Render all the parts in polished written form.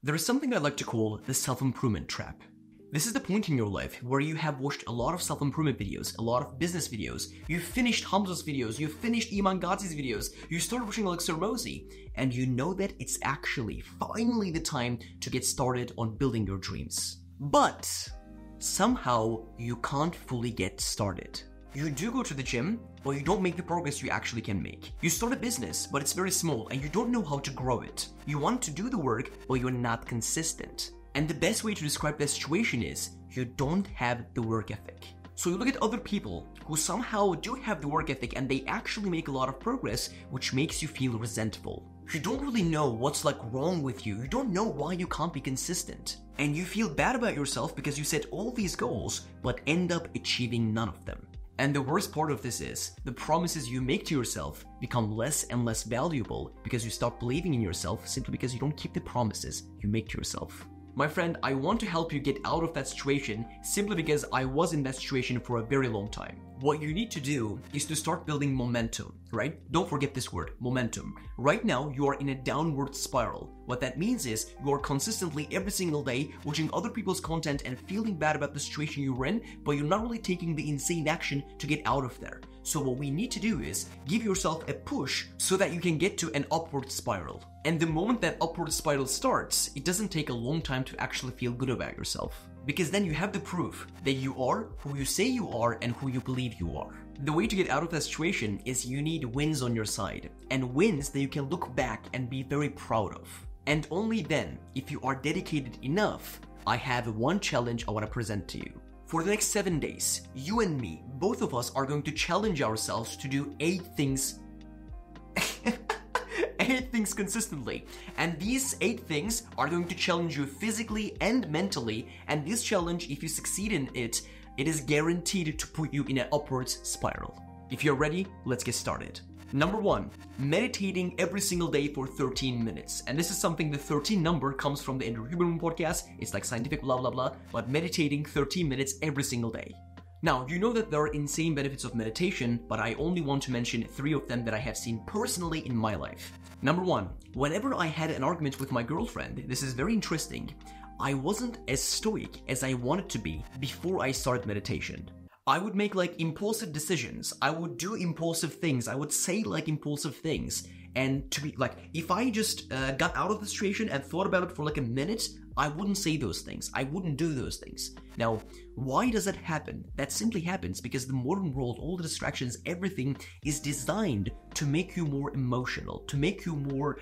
There is something I like to call the self-improvement trap. This is the point in your life where you have watched a lot of self-improvement videos, a lot of business videos, you've finished Hamza's videos, you've finished Iman Ghazi's videos, you start watching Alex Hormozi, and you know that it's actually finally the time to get started on building your dreams. But somehow you can't fully get started. You do go to the gym, but you don't make the progress you actually can make. You start a business, but it's very small and you don't know how to grow it. You want to do the work, but you're not consistent. And the best way to describe that situation is you don't have the work ethic. So you look at other people who somehow do have the work ethic and they actually make a lot of progress, which makes you feel resentful. You don't really know what's wrong with you. You don't know why you can't be consistent. And you feel bad about yourself because you set all these goals, but end up achieving none of them. And the worst part of this is, the promises you make to yourself become less and less valuable because you stop believing in yourself simply because you don't keep the promises you make to yourself. My friend, I want to help you get out of that situation simply because I was in that situation for a very long time. What you need to do is to start building momentum, right? Don't forget this word, momentum. Right now, you are in a downward spiral. What that means is you are consistently every single day watching other people's content and feeling bad about the situation you're in, but you're not really taking the insane action to get out of there. So what we need to do is give yourself a push so that you can get to an upward spiral. And the moment that upward spiral starts, it doesn't take a long time to actually feel good about yourself. Because then you have the proof that you are who you say you are and who you believe you are. The way to get out of that situation is you need wins on your side, and wins that you can look back and be very proud of. And only then, if you are dedicated enough, I have one challenge I want to present to you. For the next 7 days, you and me, both of us are going to challenge ourselves to do 8 things 8 things consistently, and these 8 things are going to challenge you physically and mentally, and this challenge, if you succeed in it, it is guaranteed to put you in an upwards spiral. If you're ready, let's get started. Number 1, meditating every single day for 13 minutes. And this is something, the 13 number comes from the Huberman podcast. It's like scientific blah blah blah, but meditating 13 minutes every single day. Now, you know that there are insane benefits of meditation, but I only want to mention 3 of them that I have seen personally in my life. Number 1, whenever I had an argument with my girlfriend, this is very interesting, I wasn't as stoic as I wanted to be before I started meditation. I would make impulsive decisions, I would do impulsive things, I would say impulsive things, and to be if I just got out of the situation and thought about it for a minute, I wouldn't say those things, I wouldn't do those things. Now, why does that happen? That simply happens because the modern world, all the distractions, everything is designed to make you more emotional, to make you more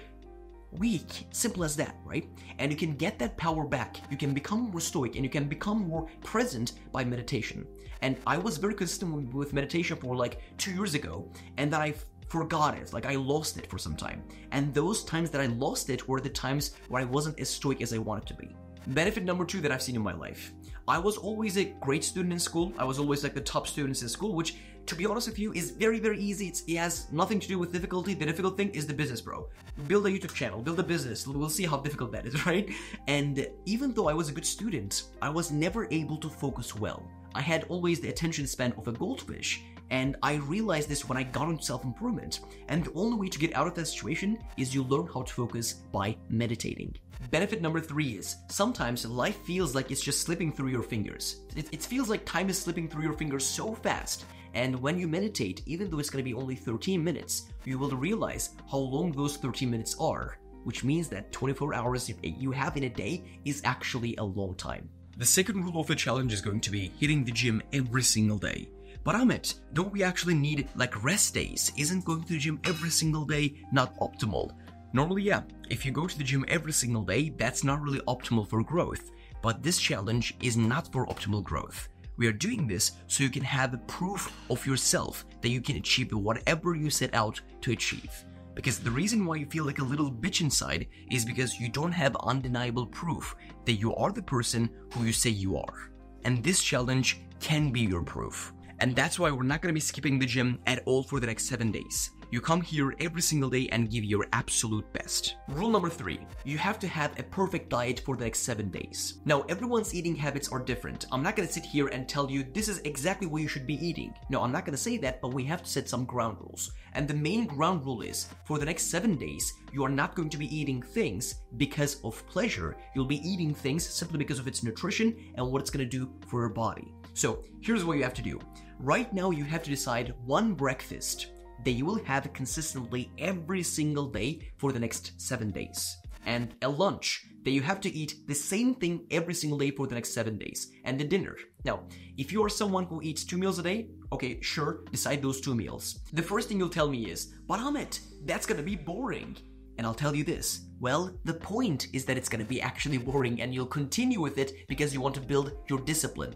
weak. Simple as that, right? And you can get that power back. You can become more stoic and you can become more present by meditation. And I was very consistent with meditation for 2 years ago, and then I forgot it. I lost it for some time. And those times that I lost it were the times where I wasn't as stoic as I wanted to be. Benefit number 2 that I've seen in my life. I was always a great student in school. I was always the top students in school, which, to be honest with you, is very, very easy. It has nothing to do with difficulty. The difficult thing is the business, bro. Build a YouTube channel, build a business. We'll see how difficult that is, right? And even though I was a good student, I was never able to focus well. I had always the attention span of a goldfish, and I realized this when I got into self-improvement. And the only way to get out of that situation is you learn how to focus by meditating. Benefit number 3 is, sometimes life feels like it's just slipping through your fingers. It feels like time is slipping through your fingers so fast. And when you meditate, even though it's going to be only 13 minutes, you will realize how long those 13 minutes are, which means that 24 hours you have in a day is actually a long time. The second rule of the challenge is going to be hitting the gym every single day. But Ahmet, don't we actually need rest days? Isn't going to the gym every single day not optimal? Normally, yeah, if you go to the gym every single day, that's not really optimal for growth. But this challenge is not for optimal growth. We are doing this so you can have a proof of yourself that you can achieve whatever you set out to achieve. Because the reason why you feel like a little bitch inside is because you don't have undeniable proof that you are the person who you say you are. And this challenge can be your proof. And that's why we're not going to be skipping the gym at all for the next 7 days. You come here every single day and give your absolute best. Rule number 3, you have to have a perfect diet for the next 7 days. Now, everyone's eating habits are different. I'm not going to sit here and tell you this is exactly what you should be eating. No, I'm not going to say that, but we have to set some ground rules. And the main ground rule is, for the next 7 days, you are not going to be eating things because of pleasure. You'll be eating things simply because of its nutrition and what it's going to do for your body. So, here's what you have to do. Right now, you have to decide one breakfast that you will have consistently every single day for the next 7 days. And a lunch that you have to eat the same thing every single day for the next 7 days. And the dinner. Now, if you are someone who eats 2 meals a day, okay, sure, decide those 2 meals. The first thing you'll tell me is, but Ahmet, that's gonna be boring. And I'll tell you this, well, the point is that it's gonna be actually boring and you'll continue with it because you want to build your discipline.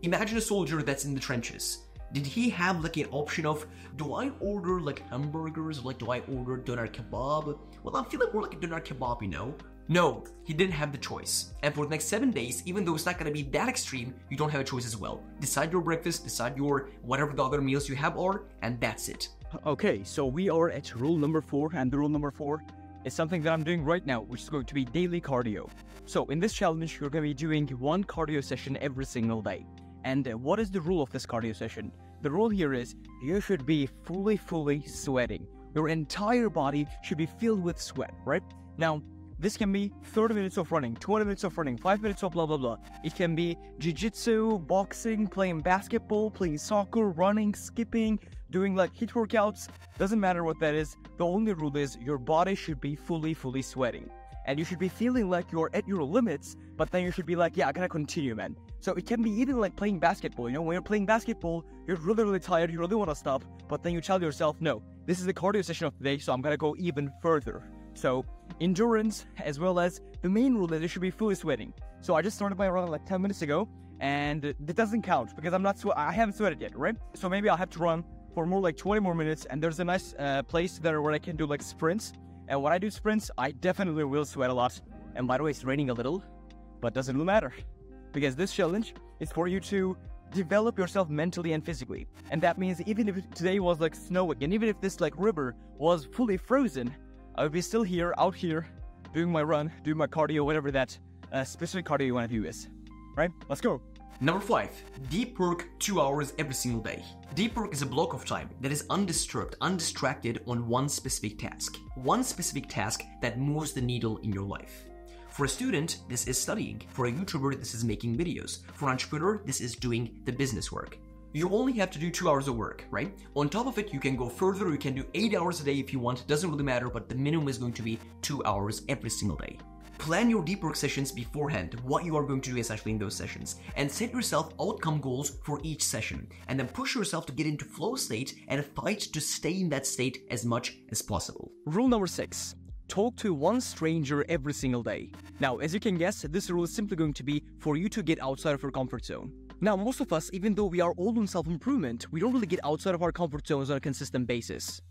Imagine a soldier that's in the trenches. Did he have like an option of, do I order like hamburgers, like do I order doner kebab? Well, I'm feeling more like a doner kebab, you know? No, he didn't have the choice. And for the next 7 days, even though it's not gonna be that extreme, you don't have a choice as well. Decide your breakfast, decide your whatever the other meals you have are, and that's it. Okay, so we are at rule number 4, and the rule number 4 is something that I'm doing right now, which is going to be daily cardio. So in this challenge, you're gonna be doing 1 cardio session every single day. And what is the rule of this cardio session? The rule here is you should be fully sweating. Your entire body should be filled with sweat, right? Now, this can be 30 minutes of running, 20 minutes of running, 5 minutes of blah, blah, blah. It can be jiu-jitsu, boxing, playing basketball, playing soccer, running, skipping, doing like HIIT workouts. Doesn't matter what that is. The only rule is your body should be fully sweating. And you should be feeling like you're at your limits, but then you should be like, yeah, I gotta continue, man. So it can be even like playing basketball, you know, when you're playing basketball, you're really tired, you really want to stop, but then you tell yourself, no, this is the cardio session of the day, so I'm gonna go even further. So endurance, as well as the main rule is you should be fully sweating. So I just started my run like 10 minutes ago, and it doesn't count because I haven't sweated yet, right? So maybe I'll have to run for more like 20 more minutes, and there's a nice place there where I can do like sprints. And when I do sprints, I definitely will sweat a lot. And by the way, it's raining a little, but doesn't really matter. Because this challenge is for you to develop yourself mentally and physically. And that means even if today was like snowing, and even if this like river was fully frozen, I would be still here, out here, doing my run, doing my cardio, whatever that specific cardio you want to do is. Right? Let's go. Number 5, deep work 2 hours every single day. Deep work is a block of time that is undisturbed, undistracted on one specific task. One specific task that moves the needle in your life. For a student, this is studying. For a YouTuber, this is making videos. For an entrepreneur, this is doing the business work. You only have to do 2 hours of work, right? On top of it, you can go further, you can do 8 hours a day if you want, it doesn't really matter, but the minimum is going to be 2 hours every single day. Plan your deep work sessions beforehand, what you are going to do essentially in those sessions, and set yourself outcome goals for each session, and then push yourself to get into flow state and fight to stay in that state as much as possible. Rule number 6. Talk to 1 stranger every single day. Now, as you can guess, this rule is simply going to be for you to get outside of your comfort zone. Now, most of us, even though we are all on self-improvement, we don't really get outside of our comfort zones on a consistent basis.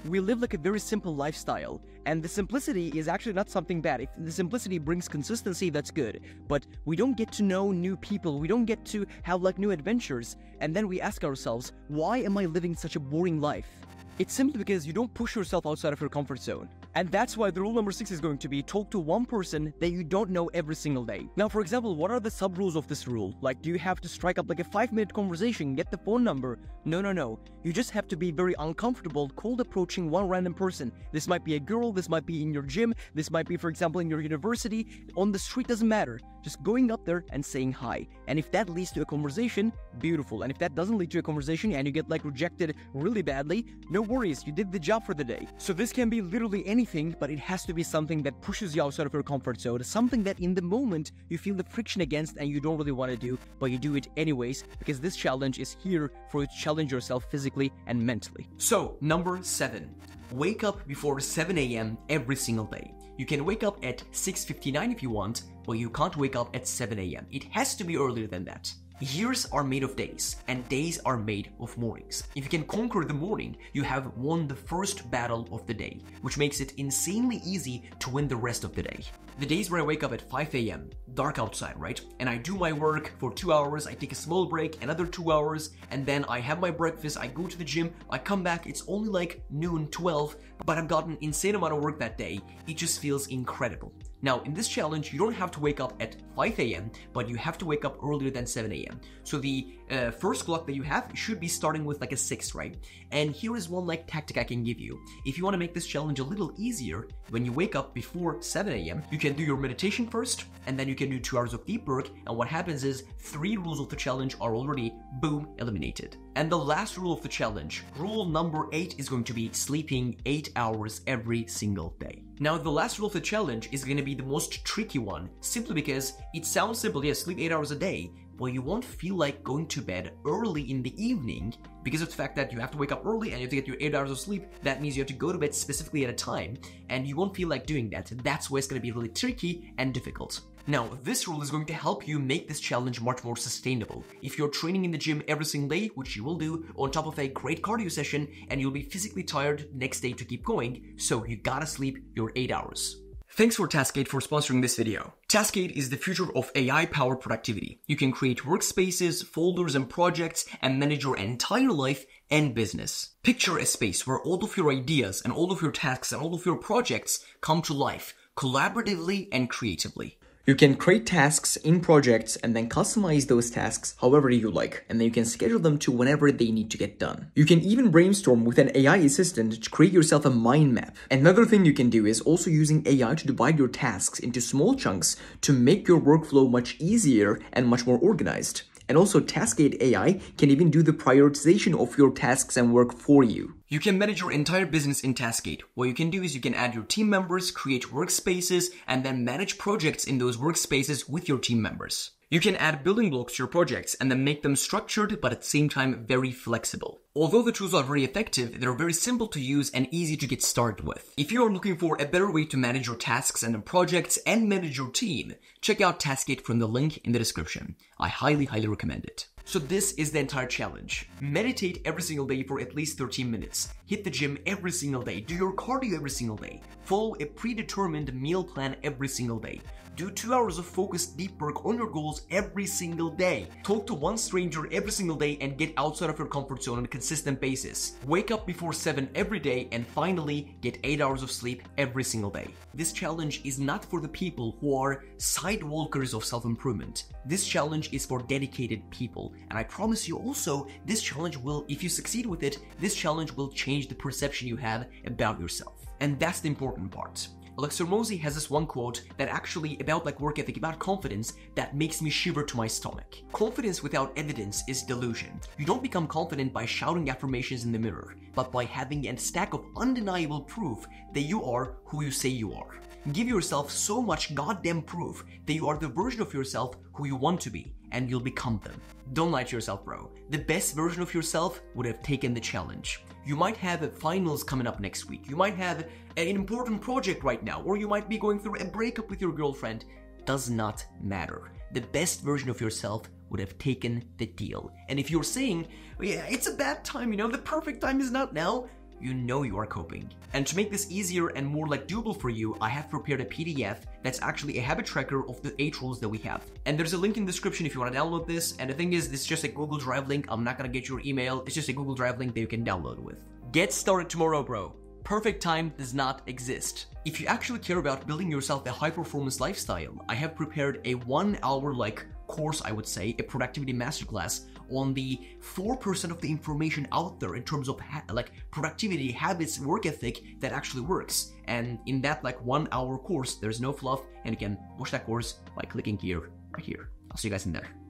We live like a very simple lifestyle, and the simplicity is actually not something bad. If the simplicity brings consistency, that's good. But we don't get to know new people, we don't get to have like new adventures, and then we ask ourselves, why am I living such a boring life? It's simply because you don't push yourself outside of your comfort zone. And that's why the rule number 6 is going to be talk to 1 person that you don't know every single day. Now, for example, what are the sub-rules of this rule? Like, do you have to strike up like a 5-minute conversation, get the phone number? No. You just have to be very uncomfortable cold approaching 1 random person. This might be a girl, this might be in your gym, this might be, for example, in your university, on the street, doesn't matter. Just going up there and saying hi. And if that leads to a conversation, beautiful. And if that doesn't lead to a conversation and you get like rejected really badly, no worries, you did the job for the day. So this can be literally anything, but it has to be something that pushes you outside of your comfort zone, something that in the moment you feel the friction against and you don't really want to do, but you do it anyways, because this challenge is here for you to challenge yourself physically and mentally. So, number 7, wake up before 7 a.m. every single day. You can wake up at 6:59 if you want, but you can't wake up at 7 a.m. It has to be earlier than that. Years are made of days, and days are made of mornings. If you can conquer the morning, you have won the first battle of the day, which makes it insanely easy to win the rest of the day. The days where I wake up at 5 a.m., dark outside, right? And I do my work for 2 hours, I take a small break, another 2 hours, and then I have my breakfast, I go to the gym, I come back, it's only like noon, 12, but I've gotten an insane amount of work that day. It just feels incredible. Now, in this challenge, you don't have to wake up at 5 a.m., but you have to wake up earlier than 7 a.m. So the first clock that you have should be starting with like a 6, right? And here is one like tactic I can give you. If you want to make this challenge a little easier, when you wake up before 7 a.m., you can do your meditation first, and then you can do 2 hours of deep work, and what happens is 3 rules of the challenge are already, boom, eliminated. And the last rule of the challenge, rule number 8, is going to be sleeping 8 hours every single day. Now, the last rule of the challenge is going to be the most tricky one, simply because it sounds simple, yes, sleep 8 hours a day, but you won't feel like going to bed early in the evening because of the fact that you have to wake up early and you have to get your 8 hours of sleep. That means you have to go to bed specifically at a time, and you won't feel like doing that. That's why it's going to be really tricky and difficult. Now, this rule is going to help you make this challenge much more sustainable. If you're training in the gym every single day, which you will do, on top of a great cardio session, and you'll be physically tired next day to keep going, so you gotta sleep your 8 hours. Thanks for Taskade for sponsoring this video. Taskade is the future of AI-powered productivity. You can create workspaces, folders, and projects, and manage your entire life and business. Picture a space where all of your ideas and all of your tasks and all of your projects come to life, collaboratively and creatively. You can create tasks in projects and then customize those tasks however you like, and then you can schedule them to whenever they need to get done. You can even brainstorm with an AI assistant to create yourself a mind map. Another thing you can do is also using AI to divide your tasks into small chunks to make your workflow much easier and much more organized. And also, Taskade AI can even do the prioritization of your tasks and work for you. You can manage your entire business in Taskade. What you can do is you can add your team members, create workspaces, and then manage projects in those workspaces with your team members. You can add building blocks to your projects and then make them structured, but at the same time very flexible. Although the tools are very effective, they're very simple to use and easy to get started with. If you are looking for a better way to manage your tasks and projects and manage your team, check out Taskade from the link in the description. I highly recommend it. So this is the entire challenge. Meditate every single day for at least 13 minutes. Hit the gym every single day. Do your cardio every single day. Follow a predetermined meal plan every single day. Do 2 hours of focused deep work on your goals every single day. Talk to one stranger every single day and get outside of your comfort zone on a consistent basis. Wake up before 7 every day, and finally get 8 hours of sleep every single day. This challenge is not for the people who are sidewalkers of self-improvement. This challenge is for dedicated people, and I promise you also, this challenge will, if you succeed with it, this challenge will change the perception you have about yourself. And that's the important part. Alex Hormozi has this one quote that actually about like work ethic, about confidence, that makes me shiver to my stomach. Confidence without evidence is delusion. You don't become confident by shouting affirmations in the mirror, but by having a stack of undeniable proof that you are who you say you are. Give yourself so much goddamn proof that you are the version of yourself who you want to be, and you'll become them. Don't lie to yourself, bro. The best version of yourself would have taken the challenge. You might have finals coming up next week. You might have an important project right now, or you might be going through a breakup with your girlfriend. Does not matter. The best version of yourself would have taken the deal. And if you're saying, yeah, it's a bad time, the perfect time is not now, you know you are coping. And to make this easier and more like doable for you, I have prepared a PDF that's actually a habit tracker of the 8 rules that we have. And there's a link in the description if you want to download this. And the thing is, this is just a Google Drive link. I'm not gonna get your email. It's just a Google Drive link that you can download with. Get started tomorrow, bro. Perfect time does not exist. If you actually care about building yourself a high-performance lifestyle, I have prepared a 1-hour course, I would say, a productivity masterclass on the 4% of the information out there in terms of productivity, habits, work ethic that actually works. And in that 1-hour course, there's no fluff, and you can watch that course by clicking here, right here. I'll see you guys in there.